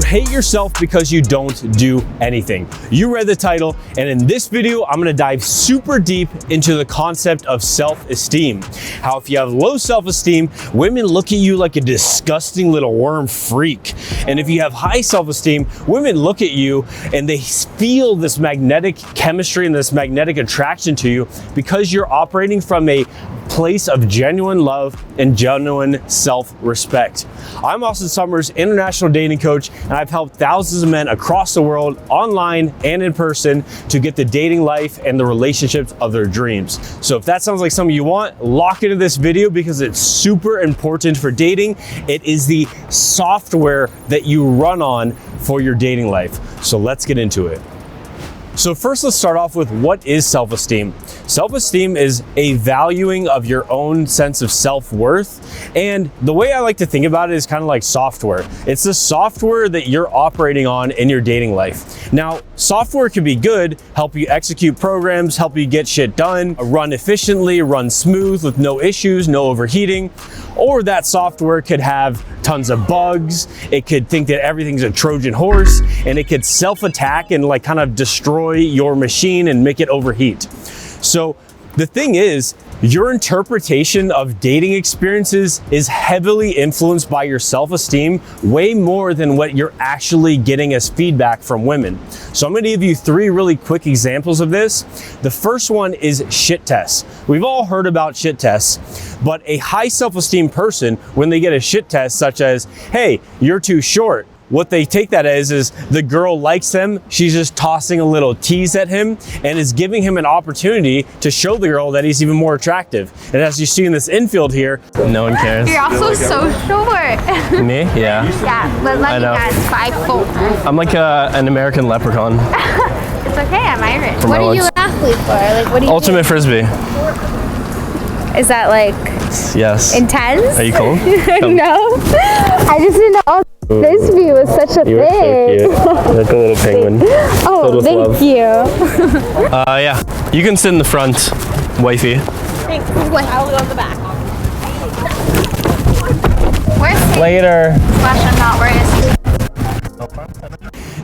hate yourself because you don't do anything. You read the title, and in this video, I'm gonna dive super deep into the concept of self-esteem. How if you have low self-esteem, women look at you like a disgusting little worm freak. And if you have high self-esteem, women look at you and they feel this magnetic chemistry and this magnetic attraction to you because you're operating from a place of genuine love and genuine self-respect. I'm Austen Summers, international dating coach, and I've helped thousands of men across the world, online and in person, to get the dating life and the relationships of their dreams. So if that sounds like something you want, lock into this video because it's super important for dating. It is the software that you run on for your dating life. So let's get into it. So first, let's start off with what is self-esteem. Self-esteem is a valuing of your own sense of self-worth. And the way I like to think about it is kind of like software. It's the software that you're operating on in your dating life. Now, software can be good, help you execute programs, help you get shit done, run efficiently, run smooth with no issues, no overheating. Or that software could have tons of bugs. It could think that everything's a Trojan horse, and it could self-attack and like kind of destroy your machine and make it overheat. So the thing is, your interpretation of dating experiences is heavily influenced by your self-esteem, way more than what you're actually getting as feedback from women. So I'm gonna give you three really quick examples of this. The first one is shit tests. We've all heard about shit tests, but a high self-esteem person, when they get a shit test such as, hey, you're too short, what they take that as is the girl likes him, she's just tossing a little tease at him and is giving him an opportunity to show the girl that he's even more attractive. And as you see in this infield here, no one cares. You're also so short. Me? Yeah. Yeah, but let me guess, 5 foot. I'm like an American leprechaun. It's okay, I'm Irish. What are you an athlete for? Like, what do you Ultimate do? Frisbee. Is that like intense? Are you cold? No. I just didn't know Frisbee was such a You thing. were so cute. Like a little penguin. Oh, thank love. you. Yeah. You can sit in the front, wifey. Thanks. I'll go in the back. Where's Later. Now,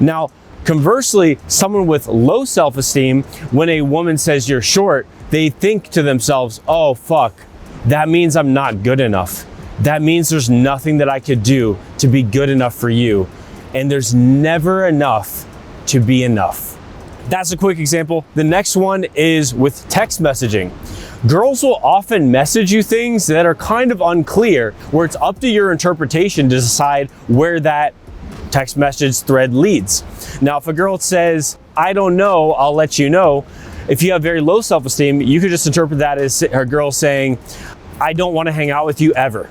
Now, conversely, someone with low self-esteem, when a woman says you're short, they think to themselves, oh, fuck, that means I'm not good enough. That means there's nothing that I could do to be good enough for you. And there's never enough to be enough. That's a quick example. The next one is with text messaging. Girls will often message you things that are kind of unclear, where it's up to your interpretation to decide where that text message thread leads. Now, if a girl says, I don't know, I'll let you know, if you have very low self-esteem, you could just interpret that as her girl saying, I don't want to hang out with you ever.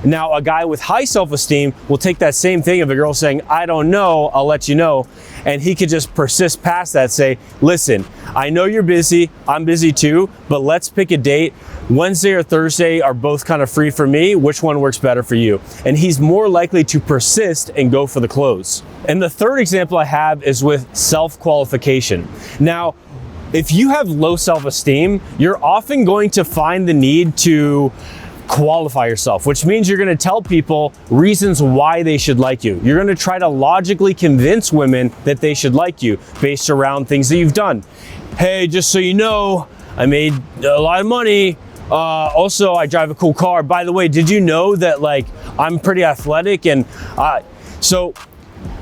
Now, a guy with high self-esteem will take that same thing of a girl saying, I don't know, I'll let you know, and he could just persist past that, say, listen, I know you're busy, I'm busy too, but let's pick a date. Wednesday or Thursday are both kind of free for me. Which one works better for you? And he's more likely to persist and go for the close. And the third example I have is with self-qualification. Now, if you have low self-esteem, you're often going to find the need to qualify yourself, which means you're going to tell people reasons why they should like you. You're going to try to logically convince women that they should like you based around things that you've done. Hey, just so you know, I made a lot of money. Also, I drive a cool car. By the way, did you know that like I'm pretty athletic? And so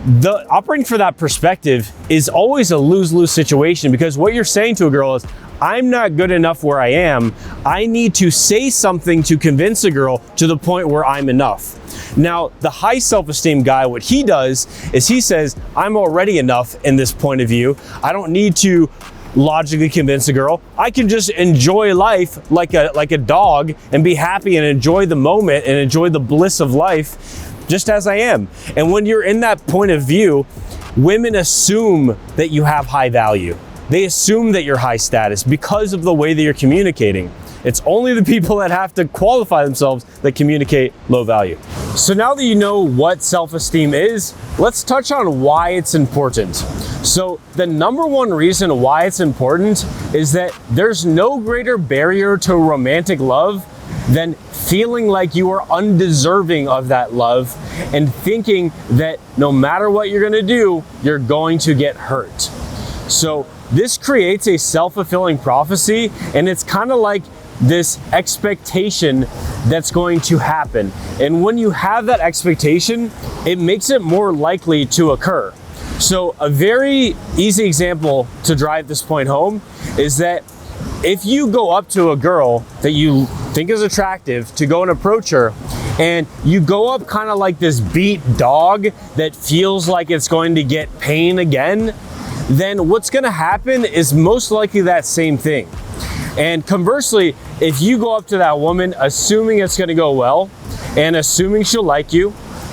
the operating for that perspective is always a lose-lose situation, because what you're saying to a girl is, I'm not good enough where I am. I need to say something to convince a girl to the point where I'm enough. Now, the high self-esteem guy, what he does is he says, I'm already enough in this point of view. I don't need to logically convince a girl. I can just enjoy life like a dog and be happy and enjoy the moment and enjoy the bliss of life just as I am. And when you're in that point of view, women assume that you have high value. They assume that you're high status because of the way that you're communicating. It's only the people that have to qualify themselves that communicate low value. So now that you know what self-esteem is, let's touch on why it's important. So the number one reason why it's important is that there's no greater barrier to romantic love then feeling like you are undeserving of that love and thinking that no matter what you're gonna do, you're going to get hurt. So this creates a self-fulfilling prophecy, and it's kind of like this expectation that's going to happen. And when you have that expectation, it makes it more likely to occur. So a very easy example to drive this point home is that if you go up to a girl that you think is attractive to go and approach her, and you go up kind of like this beat dog that feels like it's going to get pain again, then what's gonna happen is most likely that same thing. And conversely, if you go up to that woman assuming it's gonna go well and assuming she'll like you,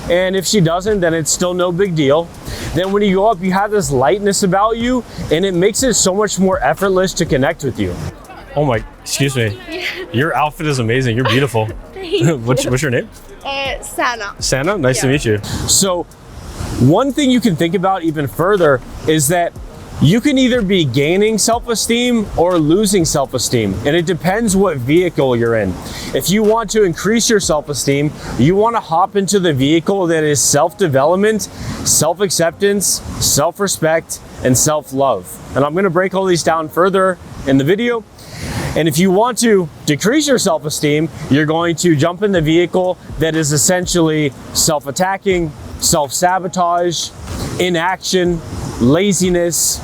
and if she doesn't, then it's still no big deal, then when you go up, you have this lightness about you, and it makes it so much more effortless to connect with you. Oh my, excuse me. Yeah. Your outfit is amazing, you're beautiful. What's your name? Sana. Sana, nice to meet you. So one thing you can think about even further is that you can either be gaining self-esteem or losing self-esteem, and it depends what vehicle you're in. If you want to increase your self-esteem, you want to hop into the vehicle that is self-development, self-acceptance, self-respect, and self-love. And I'm going to break all these down further in the video. And if you want to decrease your self-esteem, you're going to jump in the vehicle that is essentially self-attacking, self-sabotage, inaction, laziness,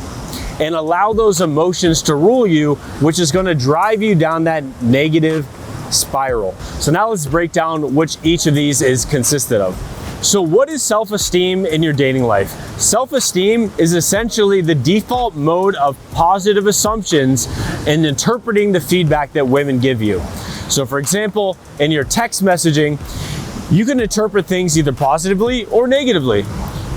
and allow those emotions to rule you, which is going to drive you down that negative spiral. So now let's break down which each of these is consisted of. So what is self-esteem in your dating life? Self-esteem is essentially the default mode of positive assumptions and interpreting the feedback that women give you. So for example, in your text messaging, you can interpret things either positively or negatively.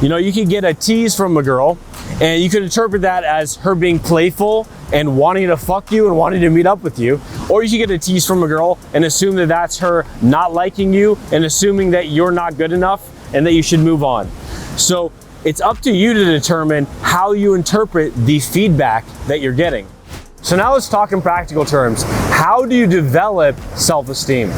You know, you can get a tease from a girl and you can interpret that as her being playful and wanting to fuck you and wanting to meet up with you. Or you can get a tease from a girl and assume that that's her not liking you and assuming that you're not good enough and that you should move on. So it's up to you to determine how you interpret the feedback that you're getting. So now let's talk in practical terms. How do you develop self-esteem?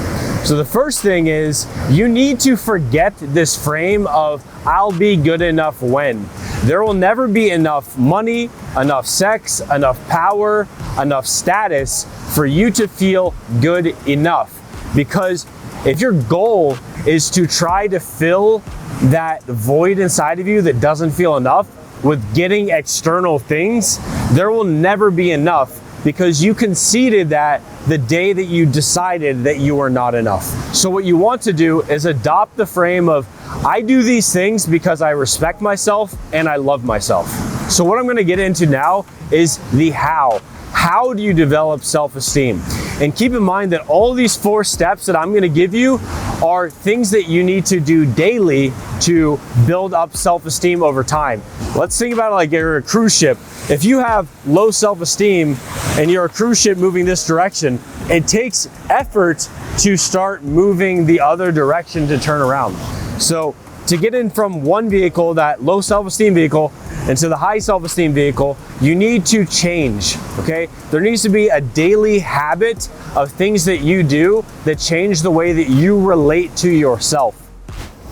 So the first thing is you need to forget this frame of I'll be good enough when. There will never be enough money, enough sex, enough power, enough status for you to feel good enough. Because if your goal is to try to fill that void inside of you that doesn't feel enough with getting external things, there will never be enough, because you conceded that the day that you decided that you are not enough. So what you want to do is adopt the frame of, I do these things because I respect myself and I love myself. So what I'm going to get into now is the how. How do you develop self-esteem? And keep in mind that all these 4 steps that I'm going to give you are things that you need to do daily to build up self-esteem over time. Let's think about it like you're a cruise ship. If you have low self-esteem and you're a cruise ship moving this direction, it takes effort to start moving the other direction to turn around. So to get in from one vehicle, that low self-esteem vehicle, into the high self-esteem vehicle, you need to change, okay? There needs to be a daily habit of things that you do that change the way that you relate to yourself.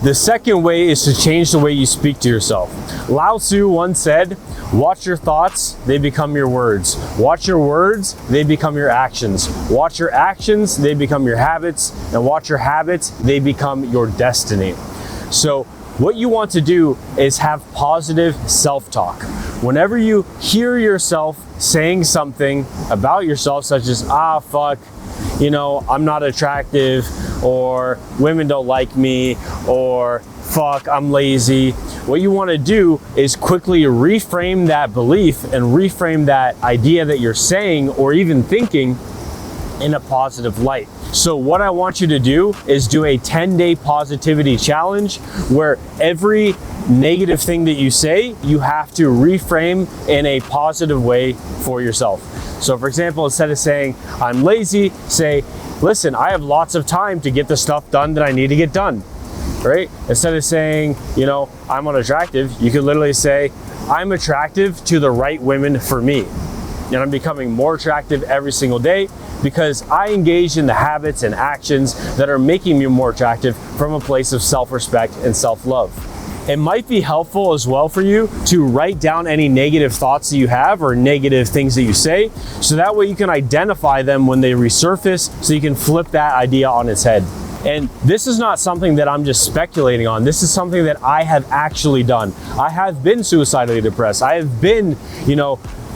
The second way is to change the way you speak to yourself. Lao Tzu once said, watch your thoughts, they become your words. Watch your words, they become your actions. Watch your actions, they become your habits. And watch your habits, they become your destiny. So what you want to do is have positive self-talk. Whenever you hear yourself saying something about yourself, such as, ah, fuck, you know, I'm not attractive, or women don't like me, or fuck, I'm lazy. What you want to do is quickly reframe that belief and reframe that idea that you're saying or even thinking in a positive light. So what I want you to do is do a 10-day positivity challenge where every negative thing that you say, you have to reframe in a positive way for yourself. So for example, instead of saying, I'm lazy, say, listen, I have lots of time to get the stuff done that I need to get done, right? Instead of saying, you know, I'm unattractive, you could literally say, I'm attractive to the right women for me. And I'm becoming more attractive every single day because I engage in the habits and actions that are making me more attractive from a place of self-respect and self-love. It might be helpful as well for you to write down any negative thoughts that you have or negative things that you say, so that way you can identify them when they resurface, so you can flip that idea on its head. And this is not something that I'm just speculating on. This is something that I have actually done. I have been suicidally depressed. I have been,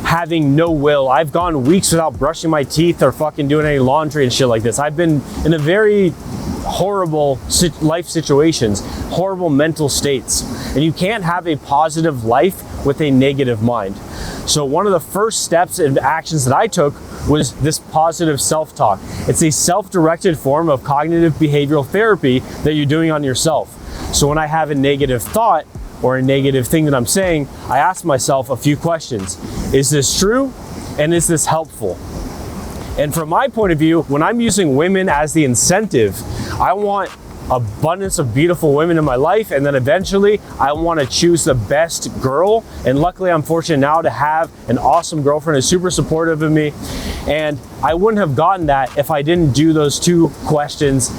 having no will. I've gone weeks without brushing my teeth or fucking doing any laundry and shit like this. I've been in a very horrible life situations, horrible mental states. And you can't have a positive life with a negative mind. So one of the first steps and actions that I took was this positive self-talk. It's a self-directed form of cognitive behavioral therapy that you're doing on yourself. So when I have a negative thought or a negative thing that I'm saying, I ask myself a few questions. Is this true? And is this helpful? And from my point of view, when I'm using women as the incentive, I want abundance of beautiful women in my life, and then eventually I want to choose the best girl. And luckily I'm fortunate now to have an awesome girlfriend who's super supportive of me, and I wouldn't have gotten that if I didn't do those two questions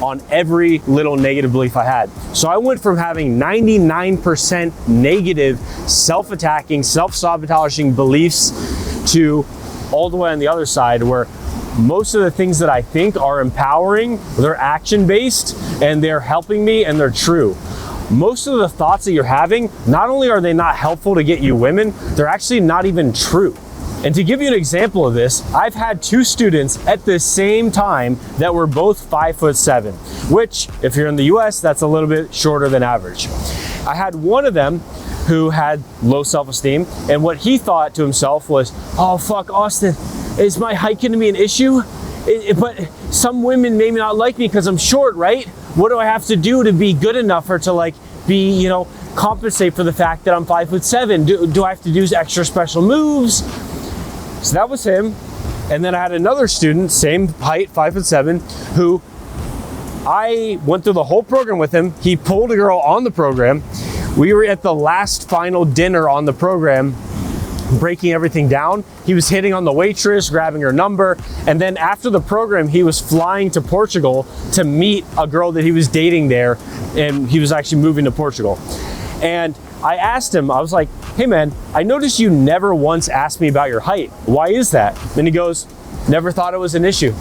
on every little negative belief I had. So I went from having 99% negative, self-attacking, self-sabotaging beliefs to all the way on the other side, where most of the things that I think are empowering, they're action-based and they're helping me and they're true. Most of the thoughts that you're having, not only are they not helpful to get you women, they're actually not even true. And to give you an example of this, I've had two students at the same time that were both 5'7", which if you're in the US, that's a little bit shorter than average. I had one of them who had low self-esteem, and what he thought to himself was, oh fuck, Austen, is my height gonna be an issue? But some women may not like me because I'm short, right? What do I have to do to be good enough or to be, compensate for the fact that I'm 5'7"? Do I have to do extra special moves? So that was him. And then I had another student, same height, 5'7", who I went through the whole program with him. He pulled a girl on the program. We were at the last final dinner on the program, breaking everything down. He was hitting on the waitress, grabbing her number, and then after the program, he was flying to Portugal to meet a girl that he was dating there, and he was actually moving to Portugal. And I asked him, I was like, hey man, I noticed you never once asked me about your height. Why is that? And he goes, never thought it was an issue.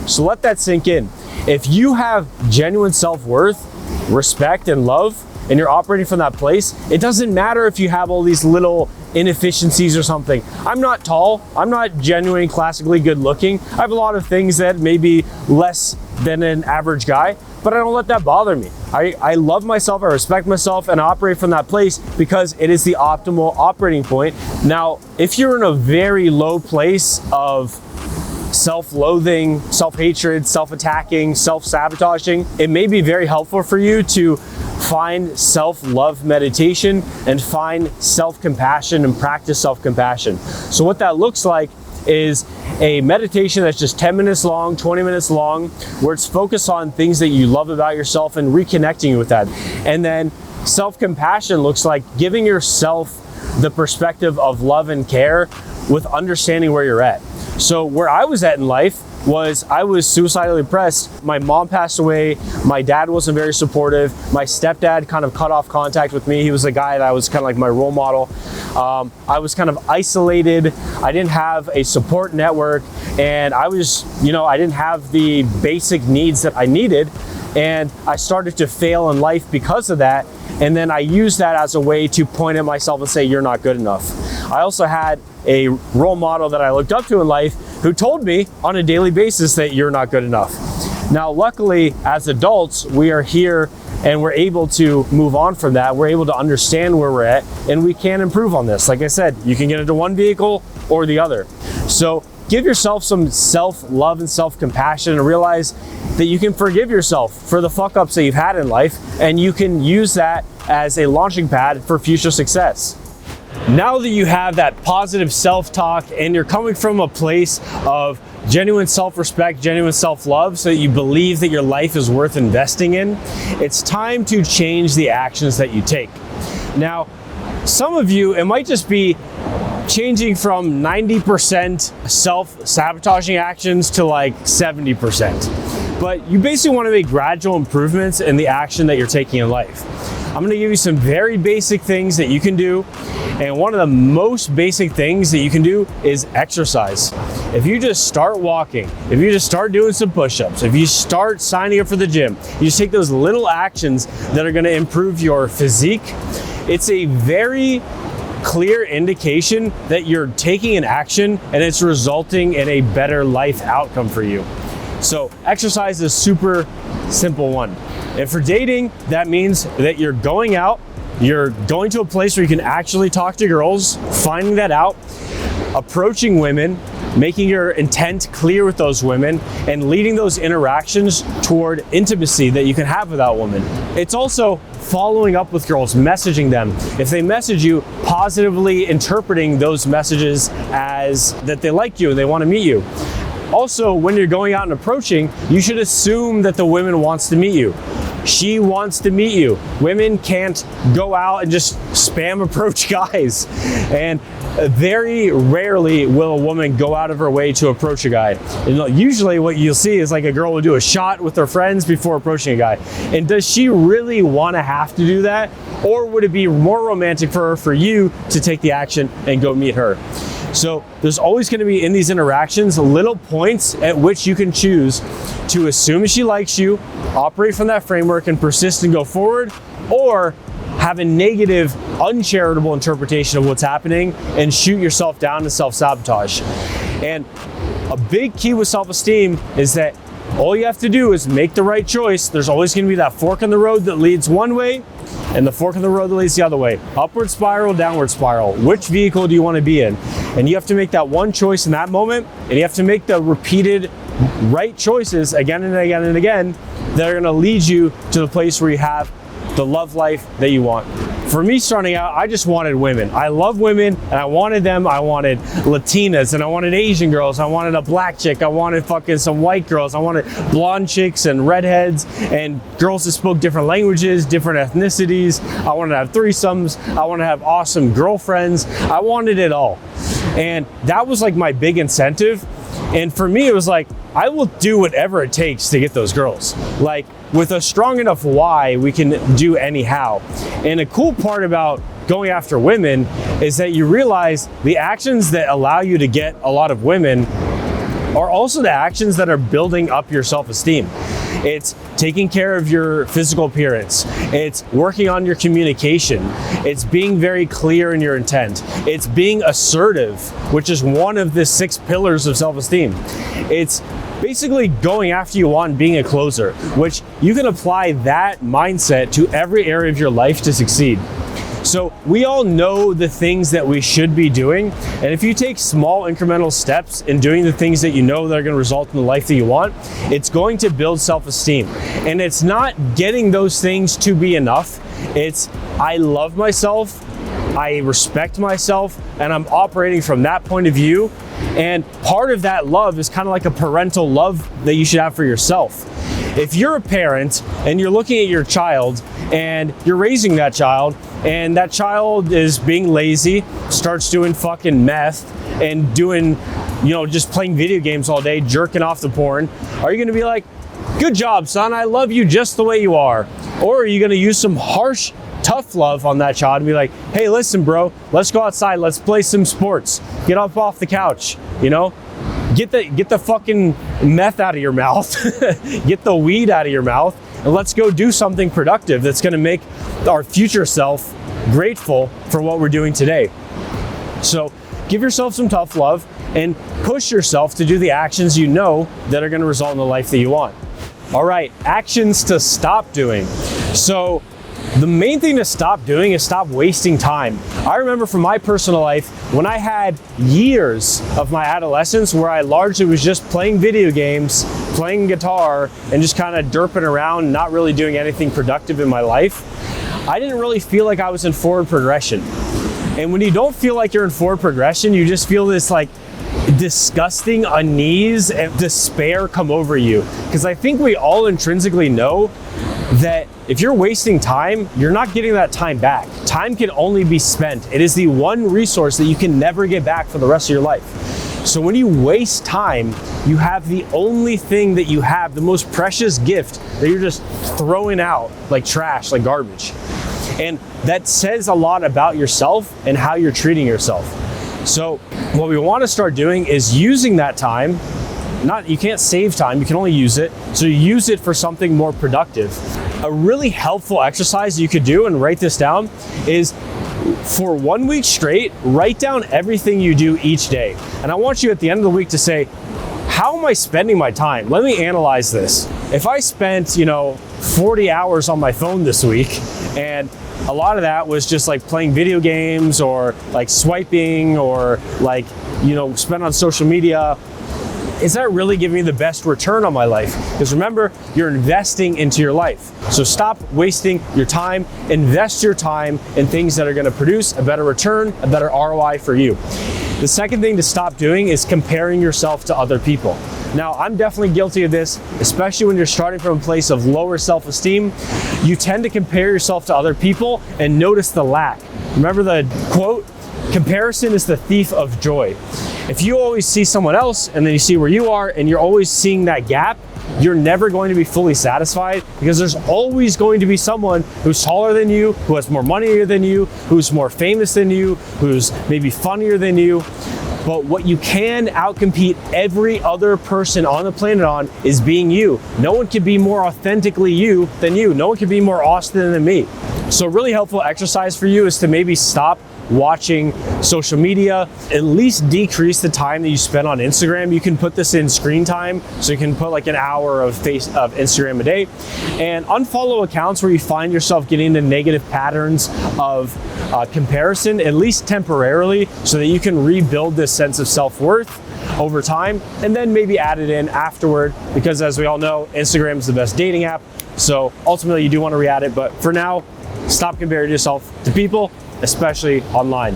So let that sink in. If you have genuine self-worth, respect, and love, and you're operating from that place, it doesn't matter if you have all these little inefficiencies or something. I'm not tall, I'm not genuinely classically good looking. I have a lot of things that may be less than an average guy, but I don't let that bother me. I love myself, I respect myself, and I operate from that place because it is the optimal operating point. Now, if you're in a very low place of self-loathing, self-hatred, self-attacking, self-sabotaging, it may be very helpful for you to find self-love meditation and find self-compassion and practice self-compassion. So what that looks like is a meditation that's just 10 minutes long, 20 minutes long, where it's focused on things that you love about yourself and reconnecting you with that. And then self-compassion looks like giving yourself the perspective of love and care with understanding where you're at. So where I was at in life was I was suicidally depressed. My mom passed away. My dad wasn't very supportive. My stepdad kind of cut off contact with me. He was the guy that was kind of like my role model. I was kind of isolated. I didn't have a support network, and I was, I didn't have the basic needs that I needed. And I started to fail in life because of that. And then I used that as a way to point at myself and say, you're not good enough. I also had a role model that I looked up to in life who told me on a daily basis that you're not good enough. Now, luckily, as adults, we are here and we're able to move on from that. We're able to understand where we're at, and we can improve on this. Like I said, you can get into one vehicle or the other. So give yourself some self-love and self-compassion, and realize that you can forgive yourself for the fuck-ups that you've had in life, and you can use that as a launching pad for future success. Now that you have that positive self-talk and you're coming from a place of genuine self-respect, genuine self-love, so that you believe that your life is worth investing in, it's time to change the actions that you take. Now, some of you, it might just be changing from 90% self-sabotaging actions to like 70%. But you basically want to make gradual improvements in the action that you're taking in life. I'm going to give you some very basic things that you can do. And one of the most basic things that you can do is exercise. If you just start walking, if you just start doing some push-ups, if you start signing up for the gym, you just take those little actions that are going to improve your physique. It's a very clear indication that you're taking an action and it's resulting in a better life outcome for you. So exercise is a super simple one. And for dating, that means that you're going out, you're going to a place where you can actually talk to girls, finding that out, approaching women, making your intent clear with those women, and leading those interactions toward intimacy that you can have with that woman. It's also following up with girls, messaging them. If they message you, positively interpreting those messages as that they like you and they want to meet you. Also, when you're going out and approaching, you should assume that the woman wants to meet you. She wants to meet you. Women can't go out and just spam approach guys. And very rarely will a woman go out of her way to approach a guy. And usually what you'll see is like a girl will do a shot with her friends before approaching a guy. And does she really want to have to do that? Or would it be more romantic for her, for you to take the action and go meet her? So there's always going to be in these interactions little points at which you can choose to assume she likes you, operate from that framework and persist and go forward, or have a negative, uncharitable interpretation of what's happening and shoot yourself down to self-sabotage. And a big key with self-esteem is that all you have to do is make the right choice. There's always going to be that fork in the road that leads one way and the fork in the road that leads the other way. Upward spiral, downward spiral. Which vehicle do you want to be in? And you have to make that one choice in that moment, and you have to make the repeated right choices again and again and again that are going to lead you to the place where you have the love life that you want. For me starting out, I just wanted women. I love women and I wanted them. I wanted Latinas and I wanted Asian girls. I wanted a black chick. I wanted fucking some white girls. I wanted blonde chicks and redheads and girls that spoke different languages, different ethnicities. I wanted to have threesomes. I wanted to have awesome girlfriends. I wanted it all. And that was like my big incentive. And for me, it was like, I will do whatever it takes to get those girls. Like, with a strong enough why, we can do anyhow. And a cool part about going after women is that you realize the actions that allow you to get a lot of women are also the actions that are building up your self-esteem. It's taking care of your physical appearance. It's working on your communication. It's being very clear in your intent. It's being assertive, which is one of the 6 pillars of self-esteem. It's basically going after you want, being a closer, which you can apply that mindset to every area of your life to succeed. So we all know the things that we should be doing, and if you take small incremental steps in doing the things that you know that are going to result in the life that you want, it's going to build self-esteem. And it's not getting those things to be enough. It's I love myself, I respect myself, and I'm operating from that point of view. And part of that love is kind of like a parental love that you should have for yourself. If you're a parent and you're looking at your child and you're raising that child, and that child is being lazy, starts doing fucking meth and doing, just playing video games all day, jerking off the porn, are you gonna be like, good job, son, I love you just the way you are? Or are you gonna use some harsh, tough love on that child and be like, hey, listen, bro, let's go outside, let's play some sports, get up off the couch, get the fucking meth out of your mouth, get the weed out of your mouth, and let's go do something productive that's gonna make our future self grateful for what we're doing today. So give yourself some tough love and push yourself to do the actions you know that are gonna result in the life that you want. All right, actions to stop doing. So the main thing to stop doing is stop wasting time. I remember from my personal life, when I had years of my adolescence where I largely was just playing video games, playing guitar, and just kind of derping around, not really doing anything productive in my life, I didn't really feel like I was in forward progression. And when you don't feel like you're in forward progression, you just feel this like disgusting unease and despair come over you. Because I think we all intrinsically know that if you're wasting time, you're not getting that time back. Time can only be spent. It is the one resource that you can never get back for the rest of your life. So when you waste time, you have the only thing that you have, the most precious gift that you're just throwing out like trash, like garbage. And that says a lot about yourself and how you're treating yourself. So what we want to start doing is using that time. You can't save time, you can only use it. So you use it for something more productive. A really helpful exercise you could do, and write this down, is for 1 week straight, write down everything you do each day. And I want you at the end of the week to say, how am I spending my time? Let me analyze this. If I spent, 40 hours on my phone this week, and a lot of that was just like playing video games or like swiping or like, spent on social media, is that really giving me the best return on my life? Because remember, you're investing into your life. So stop wasting your time, invest your time in things that are gonna produce a better return, a better ROI for you. The second thing to stop doing is comparing yourself to other people. Now, I'm definitely guilty of this, especially when you're starting from a place of lower self-esteem. You tend to compare yourself to other people and notice the lack. Remember the quote? Comparison is the thief of joy. If you always see someone else and then you see where you are and you're always seeing that gap, you're never going to be fully satisfied, because there's always going to be someone who's taller than you, who has more money than you, who's more famous than you, who's maybe funnier than you. But what you can outcompete every other person on the planet on is being you. No one can be more authentically you than you. No one can be more Austen than me. So a really helpful exercise for you is to maybe stop watching social media, at least decrease the time that you spend on Instagram. You can put this in screen time, so you can put like an hour of Instagram a day, and unfollow accounts where you find yourself getting into negative patterns of comparison, at least temporarily, so that you can rebuild this sense of self-worth over time, and then maybe add it in afterward, because as we all know, Instagram is the best dating app. So ultimately you do want to re-add it, but for now, stop comparing yourself to people, especially online.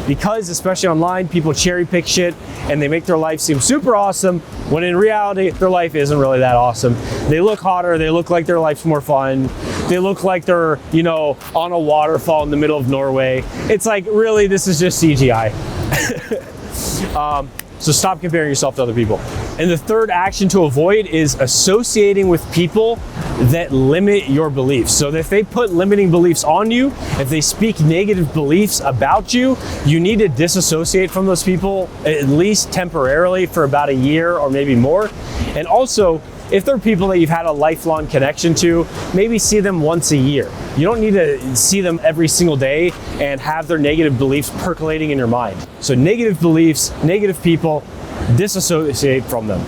Because especially online, people cherry pick shit and they make their life seem super awesome, when in reality, their life isn't really that awesome. They look hotter, they look like their life's more fun, they look like they're, on a waterfall in the middle of Norway. It's like, really, this is just CGI. So stop comparing yourself to other people. And the third action to avoid is associating with people that limit your beliefs. So if they put limiting beliefs on you, if they speak negative beliefs about you, you need to disassociate from those people, at least temporarily, for about a year or maybe more. And also, if they're people that you've had a lifelong connection to, maybe see them once a year. You don't need to see them every single day and have their negative beliefs percolating in your mind. So negative beliefs, negative people, disassociate from them.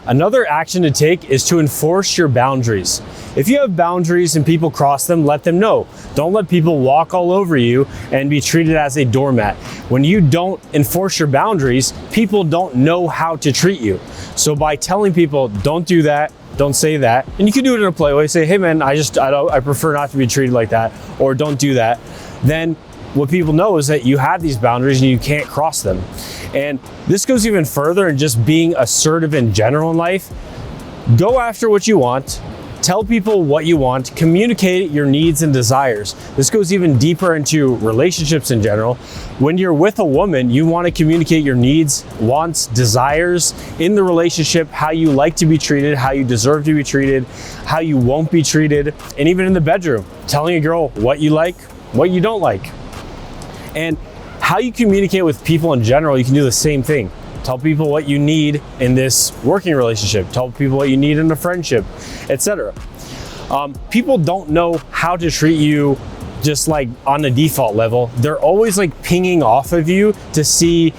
Another action to take is to enforce your boundaries. If you have boundaries and people cross them, let them know. Don't let people walk all over you and be treated as a doormat. When you don't enforce your boundaries, people don't know how to treat you. So by telling people, don't do that, don't say that, and you can do it in a polite way, say, hey man, I prefer not to be treated like that, or don't do that, then what people know is that you have these boundaries and you can't cross them. And this goes even further in just being assertive in general in life. Go after what you want, tell people what you want, communicate your needs and desires. This goes even deeper into relationships in general. When you're with a woman, you want to communicate your needs, wants, desires in the relationship, how you like to be treated, how you deserve to be treated, how you won't be treated, and even in the bedroom, telling a girl what you like, what you don't like. And how you communicate with people in general, you can do the same thing. Tell people what you need in this working relationship. Tell people what you need in a friendship, etc. People don't know how to treat you just like on the default level. They're always like pinging off of you to see,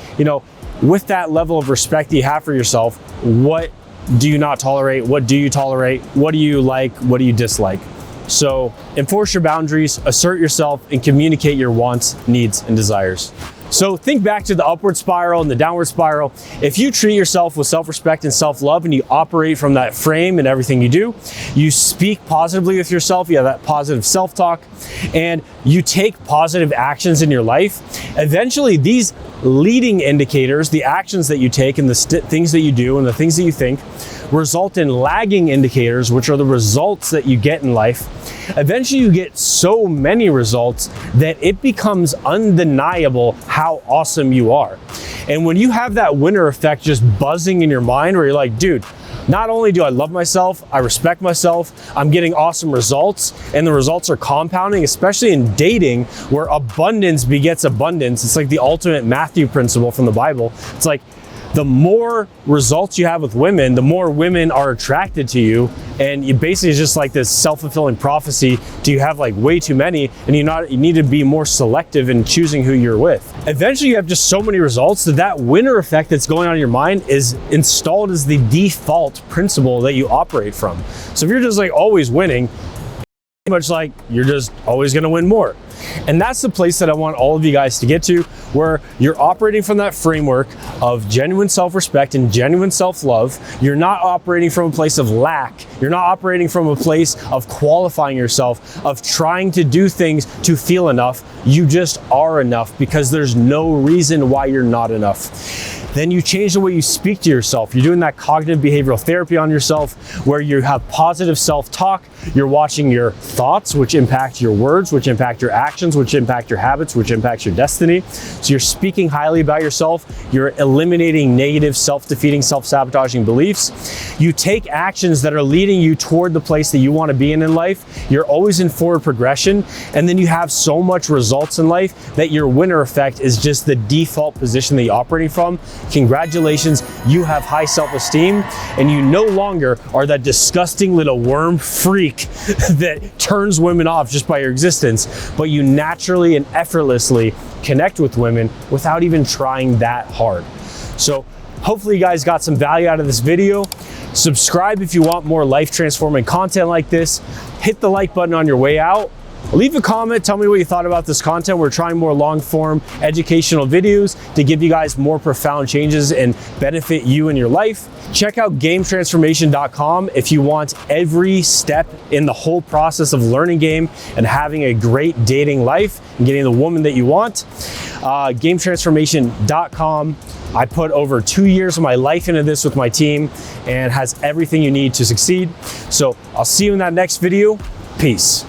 with that level of respect that you have for yourself, what do you not tolerate? What do you tolerate? What do you like? What do you dislike? So enforce your boundaries, assert yourself, and communicate your wants, needs, and desires. So think back to the upward spiral and the downward spiral. If you treat yourself with self-respect and self-love, and you operate from that frame in everything you do, you speak positively with yourself, you have that positive self-talk, and you take positive actions in your life, eventually these leading indicators, the actions that you take and the things that you do and the things that you think, result in lagging indicators, which are the results that you get in life. Eventually you get so many results that it becomes undeniable how awesome you are. And when you have that winner effect just buzzing in your mind, where you're like, dude, not only do I love myself, I respect myself, I'm getting awesome results, and the results are compounding, especially in dating, where abundance begets abundance. It's like the ultimate Matthew principle from the Bible. It's like, the more results you have with women, the more women are attracted to you. And you basically, it's just like this self-fulfilling prophecy. Do you have like way too many, and you need to be more selective in choosing who you're with. Eventually you have just so many results that winner effect that's going on in your mind is installed as the default principle that you operate from. So if you're just like always winning, much like you're just always going to win more. And that's the place that I want all of you guys to get to, where you're operating from that framework of genuine self-respect and genuine self-love. You're not operating from a place of lack. You're not operating from a place of qualifying yourself, of trying to do things to feel enough. You just are enough, because there's no reason why you're not enough. Then you change the way you speak to yourself. You're doing that cognitive behavioral therapy on yourself, where you have positive self-talk. You're watching your thoughts, which impact your words, which impact your actions, which impact your habits, which impacts your destiny. So you're speaking highly about yourself. You're eliminating negative, self-defeating, self-sabotaging beliefs. You take actions that are leading you toward the place that you want to be in life. You're always in forward progression. And then you have so much results in life that your winner effect is just the default position that you're operating from. Congratulations, you have high self-esteem, and you no longer are that disgusting little worm freak that turns women off just by your existence, but you naturally and effortlessly connect with women without even trying that hard. So hopefully you guys got some value out of this video. Subscribe if you want more life-transforming content like this. Hit the like button on your way out. Leave a comment, tell me what you thought about this content. We're trying more long-form educational videos to give you guys more profound changes and benefit you in your life. Check out GameTransformation.com if you want every step in the whole process of learning game and having a great dating life and getting the woman that you want. GameTransformation.com. I put over 2 years of my life into this with my team, and has everything you need to succeed. So I'll see you in that next video. Peace.